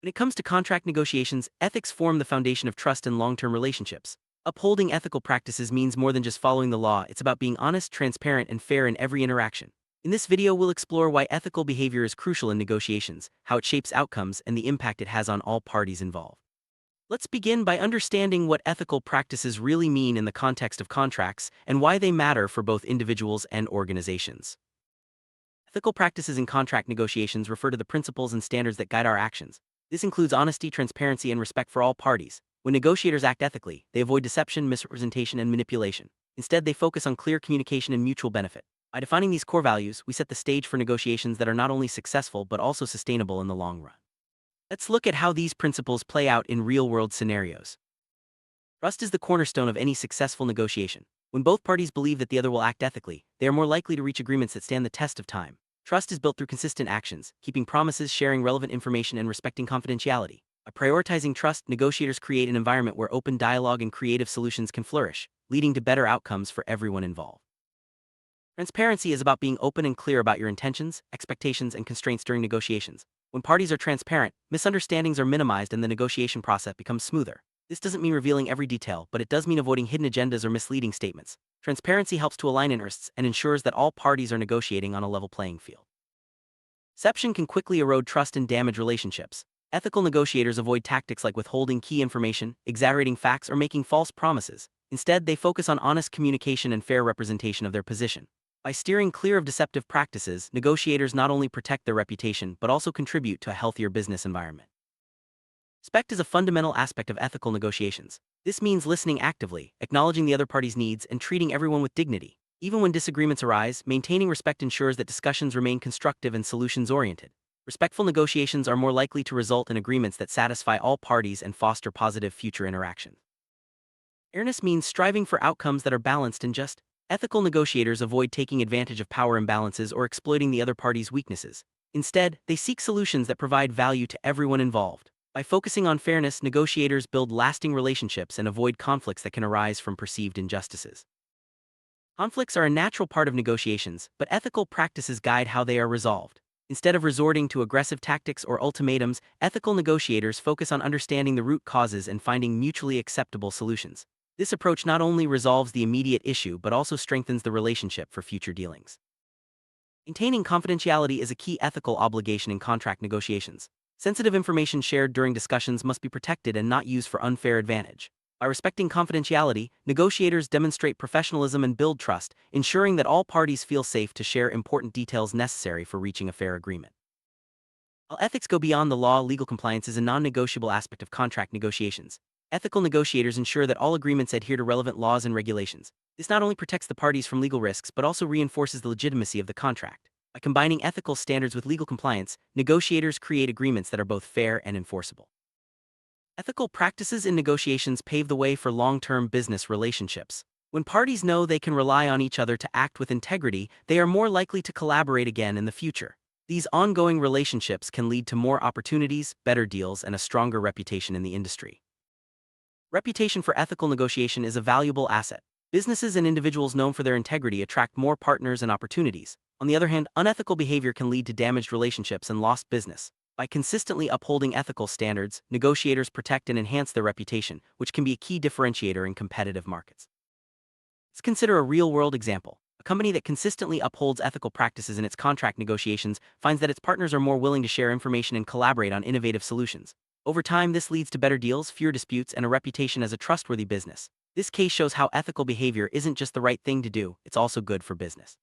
When it comes to contract negotiations, ethics form the foundation of trust in long-term relationships. Upholding ethical practices means more than just following the law, it's about being honest, transparent, and fair in every interaction. In this video, we'll explore why ethical behavior is crucial in negotiations, how it shapes outcomes, and the impact it has on all parties involved. Let's begin by understanding what ethical practices really mean in the context of contracts and why they matter for both individuals and organizations. Ethical practices in contract negotiations refer to the principles and standards that guide our actions. This includes honesty, transparency, and respect for all parties. When negotiators act ethically, they avoid deception, misrepresentation, and manipulation. Instead, they focus on clear communication and mutual benefit. By defining these core values, we set the stage for negotiations that are not only successful but also sustainable in the long run. Let's look at how these principles play out in real-world scenarios. Trust is the cornerstone of any successful negotiation. When both parties believe that the other will act ethically, they are more likely to reach agreements that stand the test of time. Trust is built through consistent actions, keeping promises, sharing relevant information, and respecting confidentiality. By prioritizing trust, negotiators create an environment where open dialogue and creative solutions can flourish, leading to better outcomes for everyone involved. Transparency is about being open and clear about your intentions, expectations, and constraints during negotiations. When parties are transparent, misunderstandings are minimized and the negotiation process becomes smoother. This doesn't mean revealing every detail, but it does mean avoiding hidden agendas or misleading statements. Transparency helps to align interests and ensures that all parties are negotiating on a level playing field. Deception can quickly erode trust and damage relationships. Ethical negotiators avoid tactics like withholding key information, exaggerating facts, or making false promises. Instead, they focus on honest communication and fair representation of their position. By steering clear of deceptive practices, negotiators not only protect their reputation but also contribute to a healthier business environment. Respect is a fundamental aspect of ethical negotiations. This means listening actively, acknowledging the other party's needs, and treating everyone with dignity. Even when disagreements arise, maintaining respect ensures that discussions remain constructive and solutions-oriented. Respectful negotiations are more likely to result in agreements that satisfy all parties and foster positive future interaction. Fairness means striving for outcomes that are balanced and just. Ethical negotiators avoid taking advantage of power imbalances or exploiting the other party's weaknesses. Instead, they seek solutions that provide value to everyone involved. By focusing on fairness, negotiators build lasting relationships and avoid conflicts that can arise from perceived injustices. Conflicts are a natural part of negotiations, but ethical practices guide how they are resolved. Instead of resorting to aggressive tactics or ultimatums, ethical negotiators focus on understanding the root causes and finding mutually acceptable solutions. This approach not only resolves the immediate issue but also strengthens the relationship for future dealings. Maintaining confidentiality is a key ethical obligation in contract negotiations. Sensitive information shared during discussions must be protected and not used for unfair advantage. By respecting confidentiality, negotiators demonstrate professionalism and build trust, ensuring that all parties feel safe to share important details necessary for reaching a fair agreement. While ethics go beyond the law, legal compliance is a non-negotiable aspect of contract negotiations. Ethical negotiators ensure that all agreements adhere to relevant laws and regulations. This not only protects the parties from legal risks but also reinforces the legitimacy of the contract. By combining ethical standards with legal compliance, negotiators create agreements that are both fair and enforceable. Ethical practices in negotiations pave the way for long-term business relationships. When parties know they can rely on each other to act with integrity, they are more likely to collaborate again in the future. These ongoing relationships can lead to more opportunities, better deals, and a stronger reputation in the industry. Reputation for ethical negotiation is a valuable asset. Businesses and individuals known for their integrity attract more partners and opportunities. On the other hand, unethical behavior can lead to damaged relationships and lost business. By consistently upholding ethical standards, negotiators protect and enhance their reputation, which can be a key differentiator in competitive markets. Let's consider a real-world example. A company that consistently upholds ethical practices in its contract negotiations finds that its partners are more willing to share information and collaborate on innovative solutions. Over time, this leads to better deals, fewer disputes, and a reputation as a trustworthy business. This case shows how ethical behavior isn't just the right thing to do, it's also good for business.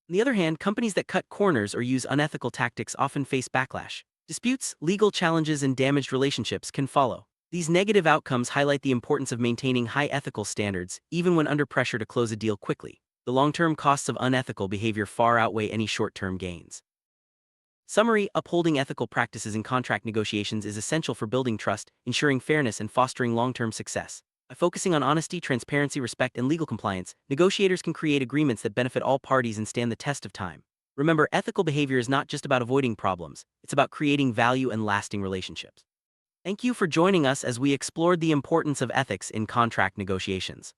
On the other hand, companies that cut corners or use unethical tactics often face backlash. Disputes, legal challenges, and damaged relationships can follow. These negative outcomes highlight the importance of maintaining high ethical standards, even when under pressure to close a deal quickly. The long-term costs of unethical behavior far outweigh any short-term gains. Summary: upholding ethical practices in contract negotiations is essential for building trust, ensuring fairness, and fostering long-term success. By focusing on honesty, transparency, respect, and legal compliance, negotiators can create agreements that benefit all parties and stand the test of time. Remember, ethical behavior is not just about avoiding problems, it's about creating value and lasting relationships. Thank you for joining us as we explored the importance of ethics in contract negotiations.